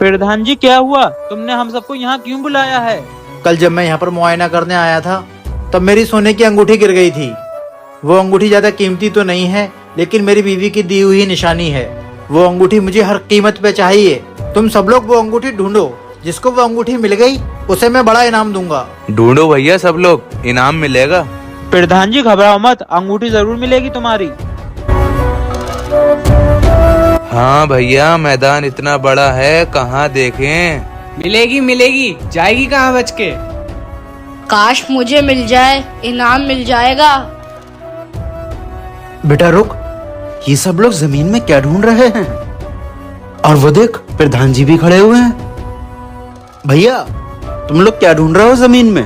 प्रधान जी क्या हुआ? तुमने हम सबको यहाँ क्यों बुलाया है? कल जब मैं यहाँ पर मुआयना करने आया था तब मेरी सोने की अंगूठी गिर गई थी। वो अंगूठी ज्यादा कीमती तो नहीं है, लेकिन मेरी बीवी की दी हुई निशानी है। वो अंगूठी मुझे हर कीमत पे चाहिए। तुम सब लोग वो अंगूठी ढूंढो। जिसको वो अंगूठी मिल गई उसे मैं बड़ा इनाम दूंगा। ढूंढो भैया, सब लोग, इनाम मिलेगा। प्रधान जी घबराओ मत, अंगूठी जरूर मिलेगी तुम्हारी। हाँ भैया, मैदान इतना बड़ा है, कहाँ देखें। मिलेगी मिलेगी, जाएगी कहाँ बच के। काश मुझे मिल जाए, इनाम मिल जाएगा। बेटा रुक, ये सब लोग जमीन में क्या ढूंढ रहे हैं? और वो देख, प्रधान जी भी खड़े हुए हैं। भैया तुम लोग क्या ढूंढ रहे हो जमीन में?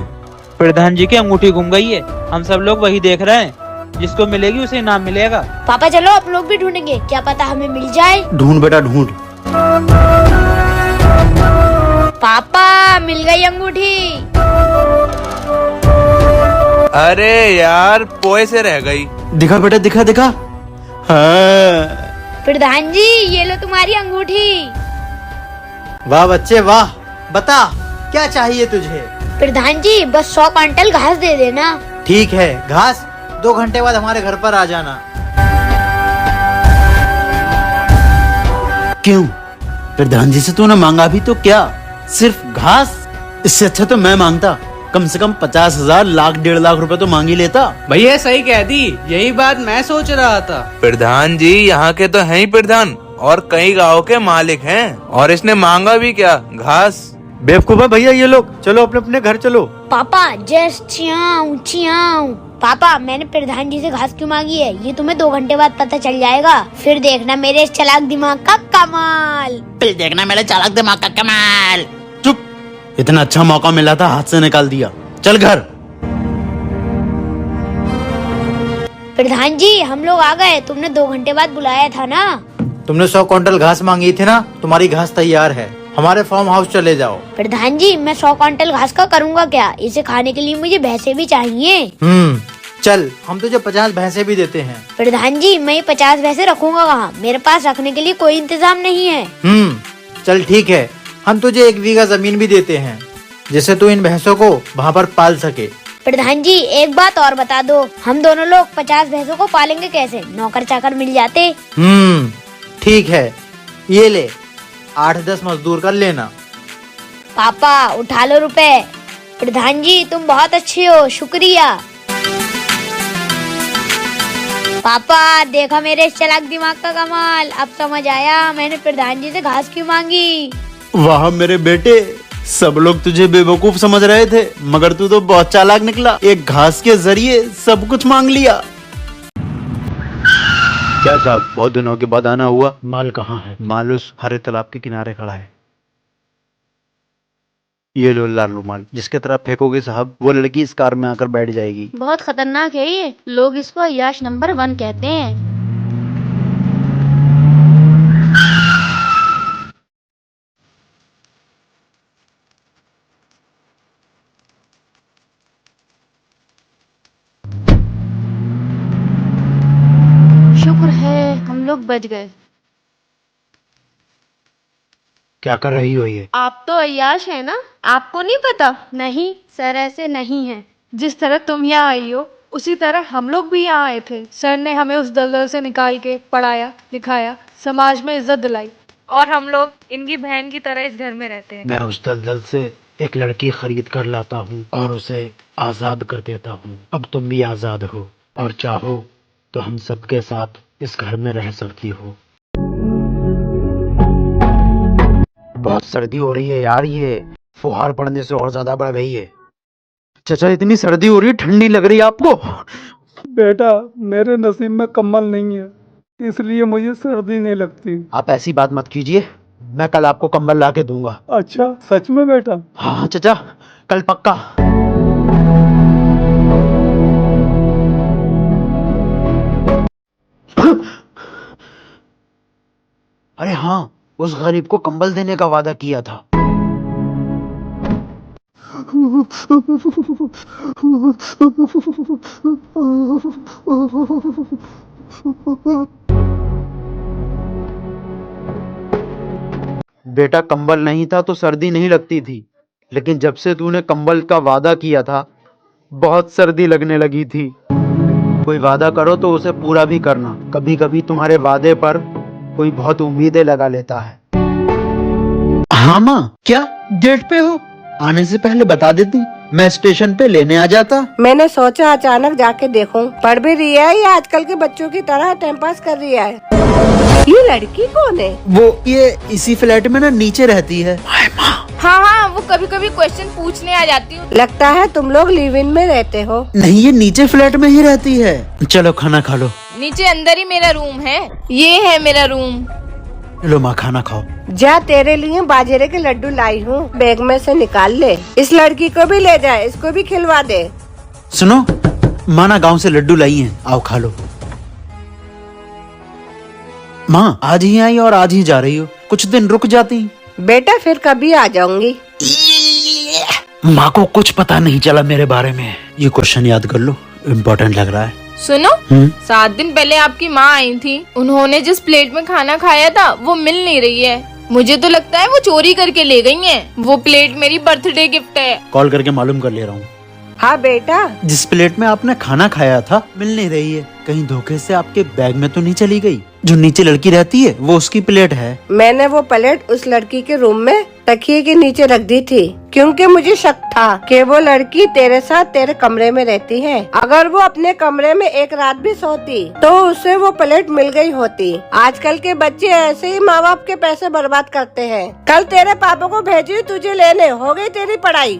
प्रधान जी की अंगूठी गुम गई है, हम सब लोग वही देख रहे हैं। जिसको मिलेगी उसे इनाम मिलेगा। पापा चलो आप लोग भी ढूंढेंगे, क्या पता हमें मिल जाए। ढूंढ बेटा ढूंढ। पापा मिल गई अंगूठी। अरे यार, पोए से रह गई। दिखा बेटा, दिखा दिखा। हाँ। प्रधान जी ये लो तुम्हारी अंगूठी। वाह बच्चे वाह, बता क्या चाहिए तुझे? प्रधान जी बस 100 क्विंटल घास दे देना। ठीक है, घास 2 घंटे बाद हमारे घर पर आ जाना। क्यों? प्रधान जी से तूने मांगा भी तो क्या? सिर्फ घास? इससे अच्छा तो मैं मांगता, कम से कम 50,000 लाख 1.5 लाख रुपए तो मांग ही लेता। भैया सही कह दी, यही बात मैं सोच रहा था। प्रधान जी यहाँ के तो हैं ही प्रधान, और कई गाँव के मालिक हैं, और इसने मांगा भी क्या, घास। बेवकूफ है भैया ये लोग, चलो अपने अपने घर चलो। पापा जस्ट चियाऊ। पापा मैंने प्रधान जी से घास क्यों मांगी है ये तुम्हें 2 घंटे बाद पता चल जाएगा। फिर देखना मेरे इस चालाक दिमाग का कमाल। फिर देखना मेरे चालाक दिमाग का कमाल। चुप, इतना अच्छा मौका मिला था, हाथ से निकाल दिया। चल घर। प्रधान जी हम लोग आ गए, तुमने 2 घंटे बाद बुलाया था ना। तुमने 100 क्विंटल घास मांगी थी ना, तुम्हारी घास तैयार है। हमारे फार्म हाउस चले जाओ। प्रधान जी मैं 100 क्विंटल घास का करूँगा क्या? इसे खाने के लिए मुझे भैंसे भी चाहिए। चल हम तुझे 50 भैंसे भी देते हैं। प्रधान जी मैं ये 50 भैंसे रखूंगा कहाँ? मेरे पास रखने के लिए कोई इंतजाम नहीं है। चल ठीक है, हम तुझे 1 बीघा जमीन भी देते हैं, जिससे तू इन भैंसों को वहाँ पर पाल सके। प्रधान जी एक बात और बता दो, हम दोनों लोग 50 भैंसों को पालेंगे कैसे? नौकर चाकर मिल जाते। ठीक है, ये ले 8-10 मजदूर कर लेना। पापा उठा लो रुपए। प्रधान जी तुम बहुत अच्छे हो, शुक्रिया। पापा देखा मेरे इस चालाक दिमाग का कमाल। अब समझ आया मैंने प्रधान जी से घास क्यों मांगी। वाह मेरे बेटे, सब लोग तुझे बेवकूफ समझ रहे थे, मगर तू तो बहुत चालाक निकला। एक घास के जरिए सब कुछ मांग लिया। क्या साहब, बहुत दिनों के बाद आना हुआ। माल कहाँ है? माल उस हरे तालाब के किनारे खड़ा है। ये लो लाल रुमाल, जिसके तरफ फेंकोगे साहब वो लड़की इस कार में आकर बैठ जाएगी। बहुत खतरनाक है ये, लोग इसको अय्याश नंबर 1 कहते हैं। शुक्र है हम लोग बच गए। क्या कर रही हो ये? आप तो अय्याश है ना, आपको नहीं पता? नहीं सर, ऐसे नहीं है। जिस तरह तुम यहाँ आई हो उसी तरह हम लोग भी यहाँ आए थे। सर ने हमें उस दलदल से निकाल के पढ़ाया लिखाया, समाज में इज्जत दिलाई, और हम लोग इनकी बहन की तरह इस घर में रहते हैं। मैं उस दलदल से एक लड़की खरीद कर लाता हूँ और उसे आजाद कर देता हूँ। अब तुम भी आजाद हो, और चाहो तो हम सबके साथ इस घर में रह सकती हो। बहुत सर्दी हो रही है यार, ये फुहार पड़ने से और ज्यादा बढ़ गई है। चाचा इतनी सर्दी हो रही है, ठंडी लग रही है आपको? बेटा मेरे नसीब में कम्बल नहीं है, इसलिए मुझे सर्दी नहीं लगती। आप ऐसी बात मत कीजिए, मैं कल आपको कंबल ला के दूंगा। अच्छा सच में बेटा? हाँ चाचा, कल पक्का। अरे हाँ, उस गरीब को कंबल देने का वादा किया था। बेटा कंबल नहीं था तो सर्दी नहीं लगती थी, लेकिन जब से तूने कंबल का वादा किया था बहुत सर्दी लगने लगी थी। कोई वादा करो तो उसे पूरा भी करना। कभी कभी तुम्हारे वादे पर कोई बहुत उम्मीदें लगा लेता है। हाँ माँ, क्या गेट पे हो? आने से पहले बता देती, मैं स्टेशन पे लेने आ जाता। मैंने सोचा अचानक जाके देखूं। पढ़ भी रही है या आजकल के बच्चों की तरह टाइम पास कर रही है? ये लड़की कौन है? वो ये इसी फ्लैट में ना नीचे रहती है। हाँ हाँ, वो कभी कभी क्वेश्चन पूछने आ जाती हूँ। लगता है तुम लोग लिव इन में रहते हो। नहीं, ये नीचे फ्लैट में ही रहती है। चलो खाना खा लो। नीचे अंदर ही मेरा रूम है, ये है मेरा रूम। लो माँ, खाना खाओ। जा, तेरे लिए बाजरे के लड्डू लाई हूँ, बैग में से निकाल ले। इस लड़की को भी ले जाए, इसको भी खिलवा दे। सुनो, माना गांव से लड्डू लाई हैं, आओ खा लो। माँ आज ही आई और आज ही जा रही हो, कुछ दिन रुक जाती। बेटा फिर कभी आ जाऊंगी। माँ को कुछ पता नहीं चला मेरे बारे में। ये क्वेश्चन याद कर लो, इम्पोर्टेंट लग रहा है। सुनो, 7 दिन पहले आपकी माँ आई थी। उन्होंने जिस प्लेट में खाना खाया था वो मिल नहीं रही है। मुझे तो लगता है वो चोरी करके ले गई हैं। वो प्लेट मेरी बर्थडे गिफ्ट है। कॉल करके मालूम कर ले रहा हूँ। हाँ बेटा, जिस प्लेट में आपने खाना खाया था मिल नहीं रही है। कहीं धोखे से आपके बैग में तो नहीं चली गई? जो नीचे लड़की रहती है वो उसकी प्लेट है। मैंने वो प्लेट उस लड़की के रूम में तकिए के नीचे रख दी थी, क्योंकि मुझे शक था कि वो लड़की तेरे साथ तेरे कमरे में रहती है। अगर वो अपने कमरे में एक रात भी सोती तो उसे वो प्लेट मिल गई होती। आजकल के बच्चे ऐसे ही माँ बाप के पैसे बर्बाद करते हैं। कल तेरे पापा को भेजी तुझे लेने, हो गई तेरी पढ़ाई।